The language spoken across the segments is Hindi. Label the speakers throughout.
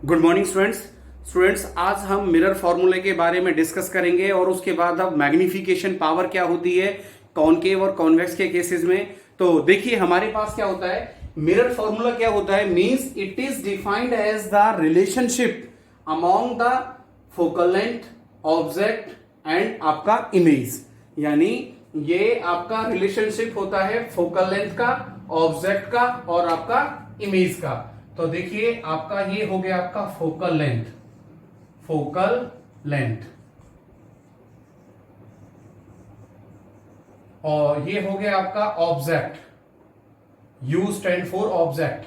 Speaker 1: गुड मॉर्निंग स्टूडेंट्स आज हम मिरर फॉर्मूले के बारे में डिस्कस करेंगे और उसके बाद अब मैग्नीफिकेशन पावर क्या होती है कॉनकेव और कॉन्वेक्स के केसेस में। तो देखिए हमारे पास क्या होता है, मिरर फॉर्मूला क्या होता है, means it is defined as the relationship among the focal length object and आपका इमेज। यानी ये आपका रिलेशनशिप होता है फोकल लेंथ का, ऑब्जेक्ट का और आपका इमेज का। तो देखिए आपका ये हो गया आपका फोकल लेंथ और ये हो गया आपका object, you stand for object.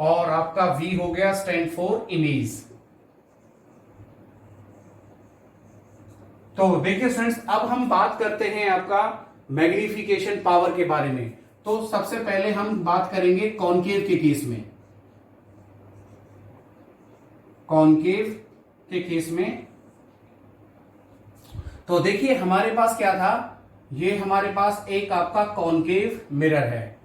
Speaker 1: और आपका वी हो गया स्टैंड फॉर इमेज। तो देखिए स्टूडेंट्स अब हम बात करते हैं आपका मैग्नीफिकेशन पावर के बारे में। तो सबसे पहले हम बात करेंगे कॉनकेव के केस में। कॉनकेव के केस में तो देखिए हमारे पास क्या था, ये हमारे पास एक आपका कॉनकेव मिरर है,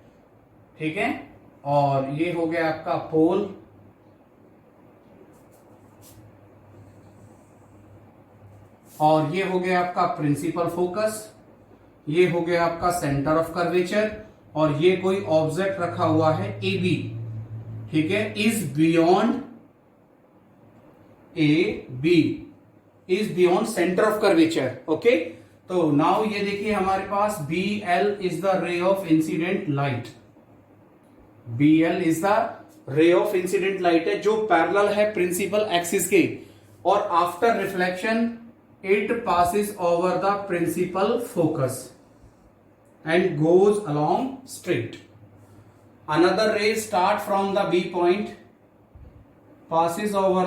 Speaker 1: ठीक है, और ये हो गया आपका पोल, और ये हो गया आपका प्रिंसिपल फोकस, ये हो गया आपका सेंटर ऑफ कर्वेचर, और ये कोई ऑब्जेक्ट रखा हुआ है ए बी, ठीक है, is beyond A B, is beyond centre of curvature. Okay, तो नाउ ये देखिए हमारे पास B L is the ray of incident light, B L is the ray of incident light है जो पैरेलल है प्रिंसिपल एक्सिस के, और after reflection it passes over the principal focus and goes along straight. Another ray start from the B point, passes over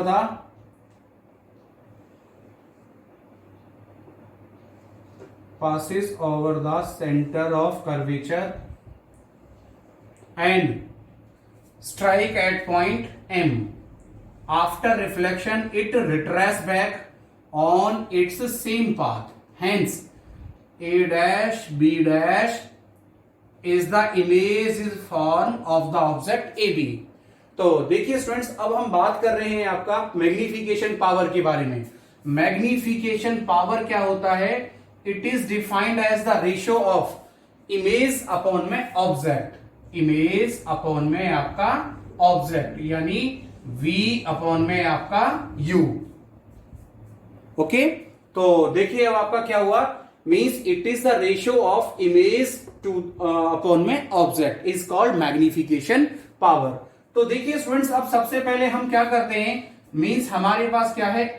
Speaker 1: the center of curvature and strike at point M. After reflection it retraces back on its same path. Hence A dash B dash is the image form of the object AB. तो देखिए स्टूडेंट्स अब हम बात कर रहे हैं आपका मैग्नीफिकेशन पावर के बारे में। मैग्नीफिकेशन पावर क्या होता है, it is defined as the ratio of image upon में ऑब्जेक्ट, इमेज अपॉन में आपका ऑब्जेक्ट, यानी V अपॉन में आपका U। ओके, तो देखिए अब आपका क्या हुआ, means it is the ratio of image to upon में object is called magnification power. तो देखिए स्टूडेंट्स अब सबसे पहले हम क्या करते हैं, मींस हमारे पास क्या है,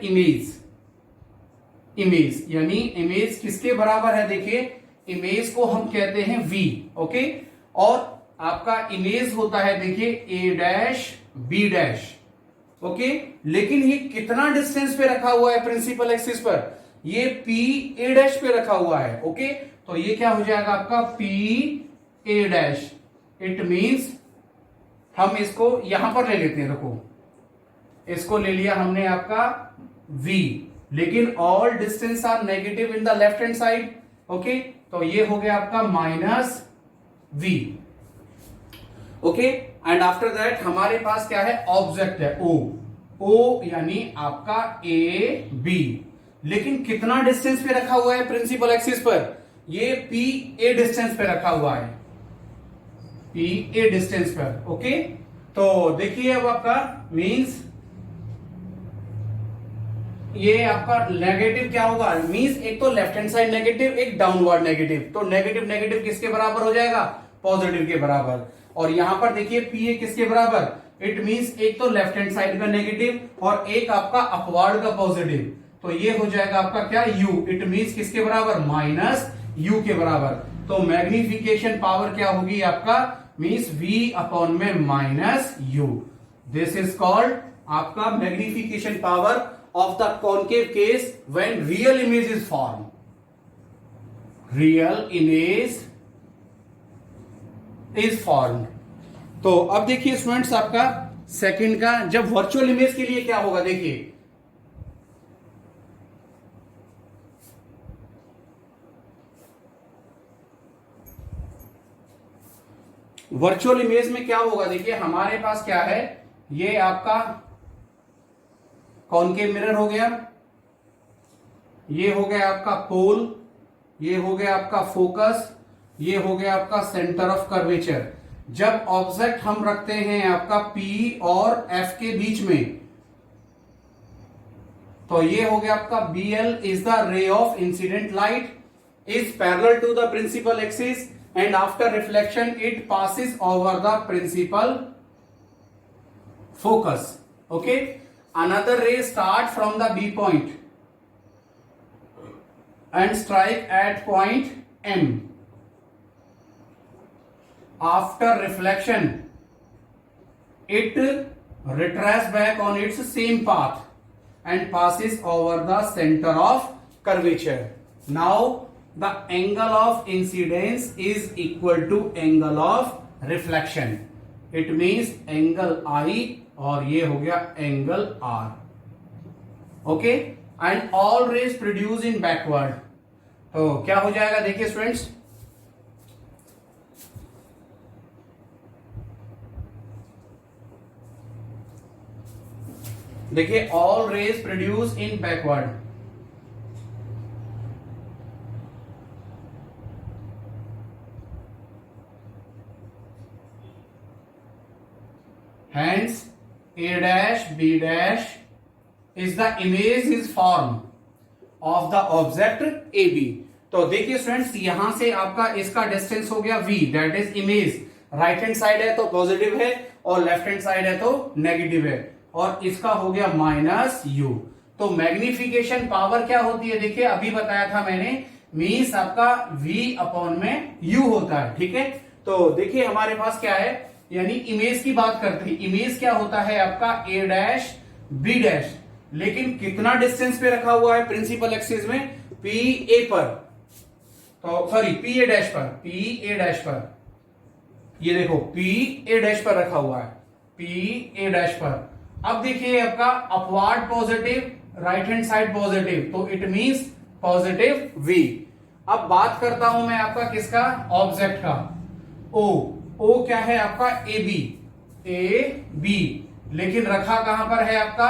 Speaker 1: इमेज यानी इमेज किसके बराबर है, देखिए इमेज को हम कहते हैं V। ओके, और आपका इमेज होता है देखिए A dash B dash. Okay, लेकिन ये कितना डिस्टेंस पे रखा हुआ है प्रिंसिपल एक्सिस पर, ये P A डैश पे रखा हुआ है। ओके, तो ये क्या हो जाएगा आपका P A dash. It means हम इसको यहां पर ले लेते हैं, देखो इसको ले लिया हमने आपका V, लेकिन all distance are negative in the left hand side. Okay, तो ये हो गया आपका minus V। Okay, and after that हमारे पास क्या है, ऑब्जेक्ट है O यानी आपका ए बी, लेकिन कितना डिस्टेंस पे रखा हुआ है प्रिंसिपल एक्सिस पर, ये पी ए डिस्टेंस पे रखा हुआ है, पी ए डिस्टेंस पर। ओके, तो देखिए अब आपका मींस ये आपका नेगेटिव क्या होगा, मींस एक तो लेफ्ट हैंड साइड नेगेटिव, एक डाउनवर्ड नेगेटिव, तो नेगेटिव नेगेटिव किसके बराबर हो जाएगा, पॉजिटिव के बराबर। और यहां पर देखिए पी ए किसके बराबर, इट मींस एक तो लेफ्ट हैंड साइड का नेगेटिव और एक आपका अपवर्ड का पॉजिटिव, तो ये हो जाएगा आपका क्या, यू, इट मींस किसके बराबर, माइनस यू के बराबर। तो मैग्नीफिकेशन पावर क्या होगी आपका, मींस V अपॉन में minus U. This is called आपका magnification power of the concave case when real image is form, real image is formed. तो अब देखिए स्टूडेंट्स आपका सेकंड का, जब वर्चुअल इमेज के लिए क्या होगा, देखिए वर्चुअल इमेज में क्या होगा, देखिए हमारे पास क्या है, ये आपका कॉनकेव मिरर हो गया, ये हो गया आपका पोल, ये हो गया आपका फोकस, ये हो गया आपका सेंटर ऑफ कर्वेचर। जब ऑब्जेक्ट हम रखते हैं आपका P और F के बीच में, तो ये हो गया आपका BL is the ray of incident light is parallel to the principal axis and after reflection it passes over the principal focus. Okay, another ray start from the B point and strike at point M. After reflection it retraces back on its same path and passes over the center of curvature. Now the angle of incidence is equal to angle of reflection. It means angle I और ये हो गया angle R. Okay, and all rays produced in backward. तो क्या हो जाएगा, देखिए स्टूडेंट्स, देखिए all rays produced in backward, hence A dash B dash is the image is form of the object AB. तो देखिए स्टूडेंट्स, यहां से आपका इसका डिस्टेंस हो गया V, that is image. Right hand side है तो पॉजिटिव है और लेफ्ट हैंड साइड है तो नेगेटिव है, और इसका हो गया माइनस U। तो मैग्निफिकेशन पावर क्या होती है, देखिए अभी बताया था मैंने, मीन्स आपका V अपॉन में U होता है। ठीक है, तो देखिए हमारे पास क्या है, यानी इमेज की बात करते हैं, इमेज क्या होता है आपका A डैश B डैश, लेकिन कितना डिस्टेंस पे रखा हुआ है प्रिंसिपल एक्सिस में, PA पर, तो सॉरी PA डैश पर, PA डैश पर, ये देखो PA डैश पर रखा हुआ है, PA डैश पर। अब देखिए आपका upward positive, right hand side positive, तो इट मींस पॉजिटिव V। अब बात करता हूं मैं आपका किसका, ऑब्जेक्ट का, O क्या है आपका AB, लेकिन रखा कहां पर है आपका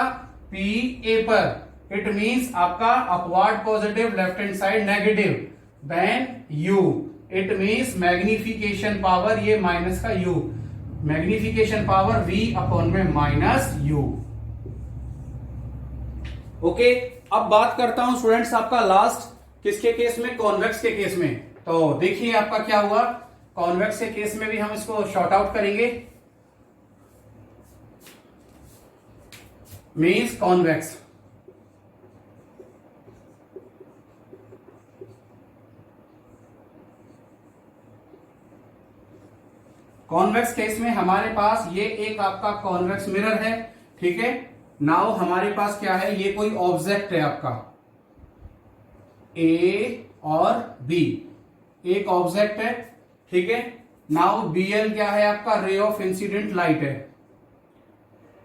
Speaker 1: PA पर। इट मींस आपका upward positive, left hand side negative, then U, it means magnification power, ये माइनस का U, magnification power V upon में माइनस U। ओके, अब बात करता हूं स्टूडेंट्स आपका लास्ट किसके केस में, कॉन्वेक्स के केस में। तो देखिए आपका क्या हुआ, कॉन्वेक्स के केस में भी हम इसको शॉर्ट आउट करेंगे, मीन्स कॉन्वेक्स। कॉन्वेक्स केस में हमारे पास ये एक आपका कॉन्वेक्स मिरर है। ठीक है, नाउ हमारे पास क्या है, ये कोई ऑब्जेक्ट है आपका A और B, एक ऑब्जेक्ट है। ठीक है, नाउ BL क्या है आपका, रे ऑफ इंसिडेंट लाइट है।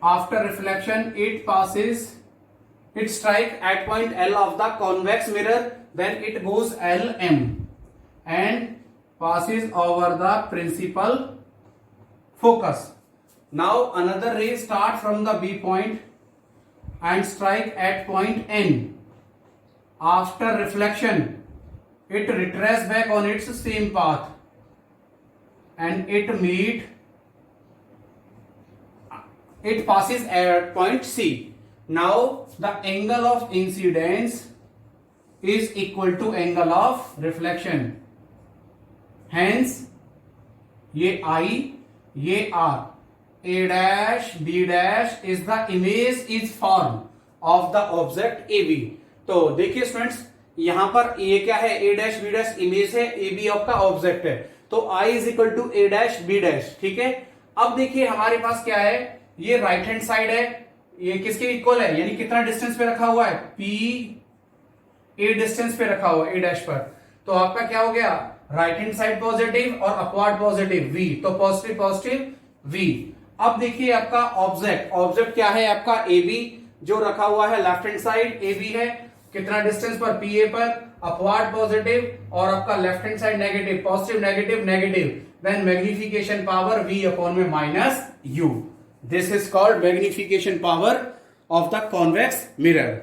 Speaker 1: After reflection it passes, it strike at point L of the convex mirror, then it goes LM and passes over the principal focus. Now another ray start from the B point and strike at point N. After reflection it retraces back on its same path and it passes at point C. Now the angle of incidence is equal to angle of reflection. Hence ये I, ये R, A dash B dash is the image is form of the object AB. तो देखिए स्टूडेंट्स, यहां पर ये क्या है, A dash B dash image है, AB आपका ऑब्जेक्ट है, तो I is equal to A dash B dash। ठीक है, अब देखिए हमारे पास क्या है, ये राइट हैंड साइड है, ये किसके इक्वल है, यानी कितना डिस्टेंस पे रखा हुआ है, PA डिस्टेंस पे रखा हुआ है A डैश पर। तो आपका क्या हो गया, राइट हैंड साइड पॉजिटिव और अपवार्ड पॉजिटिव V, तो पॉजिटिव पॉजिटिव V। अब देखिए आपका ऑब्जेक्ट क्या है आपका AB, जो रखा हुआ है लेफ्ट हैंड साइड AB है, कितना डिस्टेंस पर, पीए पर, अपवर्ड पॉजिटिव और आपका left hand side negative, positive negative negative, then magnification power v upon में minus u. This is called magnification power of the convex mirror.